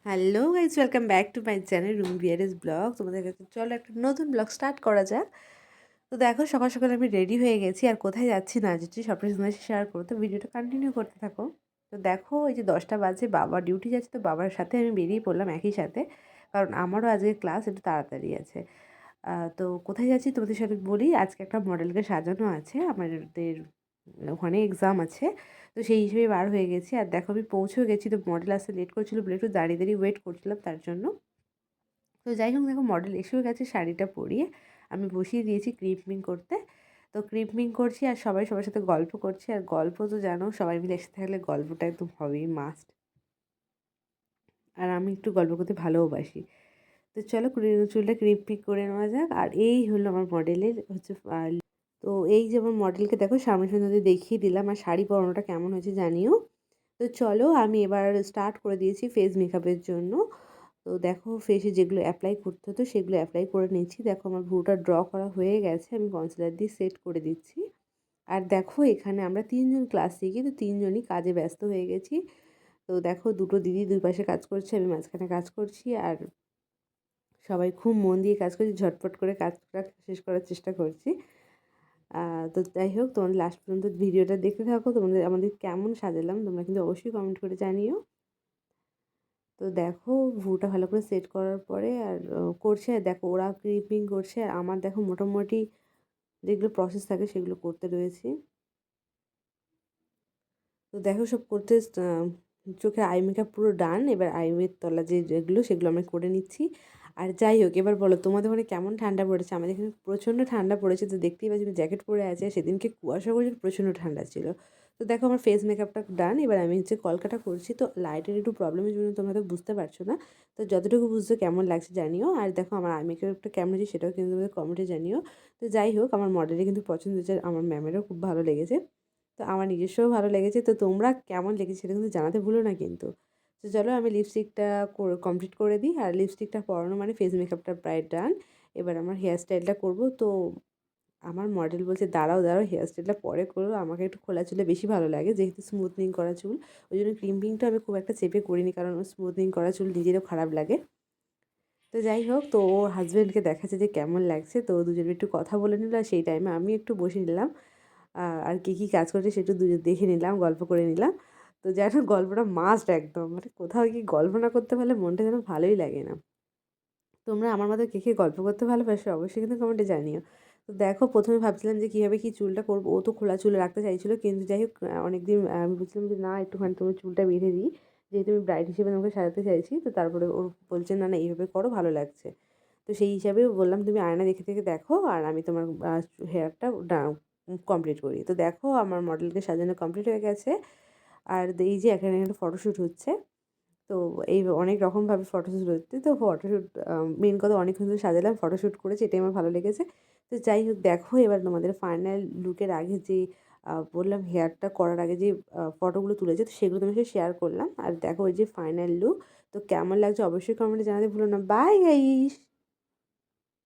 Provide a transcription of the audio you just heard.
Hello guys, welcome back to my channel room বিয়ারেস blog. তোমাদের কাছে চলো একটা নতুন ব্লগ স্টার্ট করা যাক। তো দেখো, সকাল সকাল আমি রেডি হয়ে গেছি, আর কোথায় যাচ্ছি না যাচ্ছি সবটা তোমাদের সাথে শেয়ার করো। তো ভিডিওটা কন্টিনিউ করতে থাকো। তো দেখো, এই যে 10টা বাজে, বাবা ডিউটি যাচ্ছে, তো বাবার সাথে আমি বেরিয়ে পড়লাম একই সাথে, কারণ আমারও আজকে ক্লাস একটু তাড়াতাড়ি আছে। তো কোথায় যাচ্ছি তোমাদের সাথে বলি। আজকে একটা মডেলকে সাজানো আছে, আমাদের ওখানে এক্সাম আছে, তো সেই হিসেবে বার হয়ে গেছি। আর দেখো, আমি পৌঁছেও গেছি, তো মডেল আসতে লেট করছিল বলে একটু দাঁড়িয়ে দাঁড়িয়ে ওয়েট করছিলাম তার জন্য। তো যাই হোক, দেখো মডেল এসেও গেছে, শাড়িটা পরিয়ে আমি বসিয়ে দিয়েছি ক্রিপিং করতে। তো ক্রিপিং করছি আর সবাই সবার সাথে গল্প করছি। আর গল্প তো জানো, সবাই মিলে একসাথে থাকলে গল্পটা একদম হবেই, মাস্ট। আর আমি একটু গল্প করতে ভালোবাসি। তো চলো, চুলটা ক্রিপিং করে নেওয়া যাক। আর এই হলো আমার মডেলের হচ্ছে তো এই যে আমার মডেলকে দেখো সামনে সামনে দেখিয়ে দিলাম, আর শাড়ি পরানোটা কেমন হয়েছে জানিও। তো চলো, আমি এবার স্টার্ট করে দিয়েছি ফেস মেকআপের জন্য। তো দেখো, ফেসে যেগুলো অ্যাপ্লাই করতে হতো সেগুলো অ্যাপ্লাই করে নিচ্ছি। দেখো, আমার ভ্রুটা ড্র করা হয়ে গেছে, আমি কনসিলার দিয়ে সেট করে দিচ্ছি। আর দেখো, এখানে আমরা 3জন ক্লাস শিখি, তো 3জনই কাজে ব্যস্ত হয়ে গেছি। তো দেখো, দুটো দিদি দুই পাশে কাজ করছে, আমি মাঝখানে কাজ করছি। আর সবাই খুব মন দিয়ে কাজ করছি, ঝটপট করে কাজটা শেষ করার চেষ্টা করছি। তো যাই হোক, তোমাদের লাস্ট পর্যন্ত ভিডিওটা দেখতে থাকো। আমাদের কেমন সাজালাম তোমরা কিন্তু অবশ্যই কমেন্ট করে জানিও। তো দেখো, ভ্রুটা ভালো করে সেট করার পরে আর করছে, দেখো ওরা ক্রিপিং করছে, আর আমার দেখো মোটামুটি যেগুলো প্রসেস থাকে সেগুলো করতে রয়েছে। তো দেখো, সব করতে চোখের আই মেকআপ পুরো ডান। এবার আইয়ের তলা যেগুলো সেগুলো আমরা করে নিচ্ছি। আর যাই হোক, এবার বলো তোমাদের ওখানে কেমন ঠান্ডা পড়েছে। আমাদের এখানে প্রচণ্ড ঠান্ডা পড়েছে, তো দেখতেই পাচ্ছি আমি জ্যাকেট পরে আছে। সেদিনকে কুয়াশা পড়েছিল, প্রচণ্ড ঠান্ডা ছিল। তো দেখো, আমার ফেস মেকআপটা ডান। এবার আমি হচ্ছে কলকাটা করছি, তো লাইটের একটু প্রবলেমের জন্য তোমরা তো বুঝতে পারছো না। তো যতটুকু বুঝছো কেমন লাগছে জানিও। আর দেখো, আমার আই মেকআপটা কেমন হয়েছে সেটাও কিন্তু তোমাদের কমেন্টে জানিও। তো যাই হোক, আমার মডেলের কিন্তু পছন্দ হয়েছে, আমার ম্যামেরও খুব ভালো লেগেছে। তো আমার নিজস্বও ভালো লেগেছে। তো তোমরা কেমন লেগেছে সেটা কিন্তু জানাতে ভুলো না কিন্তু। তো চলো, আমি লিপস্টিকটা কমপ্লিট করে দিই। আর লিপস্টিকটা পরানো মানে ফেস মেকআপটা প্রায় ডান। এবার আমার হেয়ার স্টাইলটা করবো। তো আমার মডেল বলছে, দাঁড়াও দাঁড়াও, হেয়ার স্টাইলটা পরে করবো, আমাকে একটু খোলা চুলে বেশি ভালো লাগে, যেহেতু স্মুথনিং করা চুল। ওই জন্য ক্রিম্পিংটা আমি খুব একটা চেপে করিনি, কারণ স্মুথনিং করা চুল নিজেরও খারাপ লাগে। তো যাই হোক, তো ওর হাজব্যান্ডকে দেখাচ্ছে যে কেমন লাগছে, তো দুজনে একটু কথা বলে নিল। আর সেই টাইমে আমি একটু বসে নিলাম, আর কী কাজ করছে সেটা দুজন দেখে নিলাম, গল্প করে নিলাম। তো যেন গল্পটা মাস্ট একদম, মানে কোথাও গিয়ে গল্প না করতে পারলে মনটা যেন ভালোই লাগে না। তোমরা আমার মতো কে গল্প করতে ভালোবাসো অবশ্যই কিন্তু কমেন্টে জানিও। তো দেখো, প্রথমে ভাবছিলাম যে কীভাবে কী চুলটা করবো, ও তো খোলা চুলে রাখতে চাইছিলো, কিন্তু যাই হোক, অনেকদিন আমি বুঝলাম যে না, একটুখানি তোমার চুলটা বেঁধে দিই, যেহেতু আমি ব্রাইড হিসেবে তোমাকে সাজাতে চাইছি। তো তারপরে ওর বলছে, না না, এইভাবে করো, ভালো লাগছে। তো সেই হিসাবে বললাম, তুমি আয়না দেখে দেখে দেখো, আর আমি তোমার হেয়ারটা কমপ্লিট করি। তো দেখো, আমার মডেলকে সাজানো কমপ্লিট হয়ে গেছে। আর এই যে এখানে একটা ফটোশ্যুট হচ্ছে। তো এই অনেক রকমভাবে ফটোশ্যুট হচ্ছে। তো ফটোশ্যুট, মেন কথা, অনেকক্ষণ ধরে সাজালাম, ফটোশ্যুট করেছি, এটাই আমার ভালো লেগেছে। তো যাই হোক, দেখো এবার তোমাদের ফাইনাল লুকের আগে যে বললাম হেয়ারটা করার আগে যে ফটোগুলো তুলেছে, তো সেগুলো তোমার সাথে শেয়ার করলাম। আর দেখো, ওই যে ফাইনাল লুক। তো কেমন লাগছে অবশ্যই কমেন্টে জানাতে ভুলো না। Bye guys.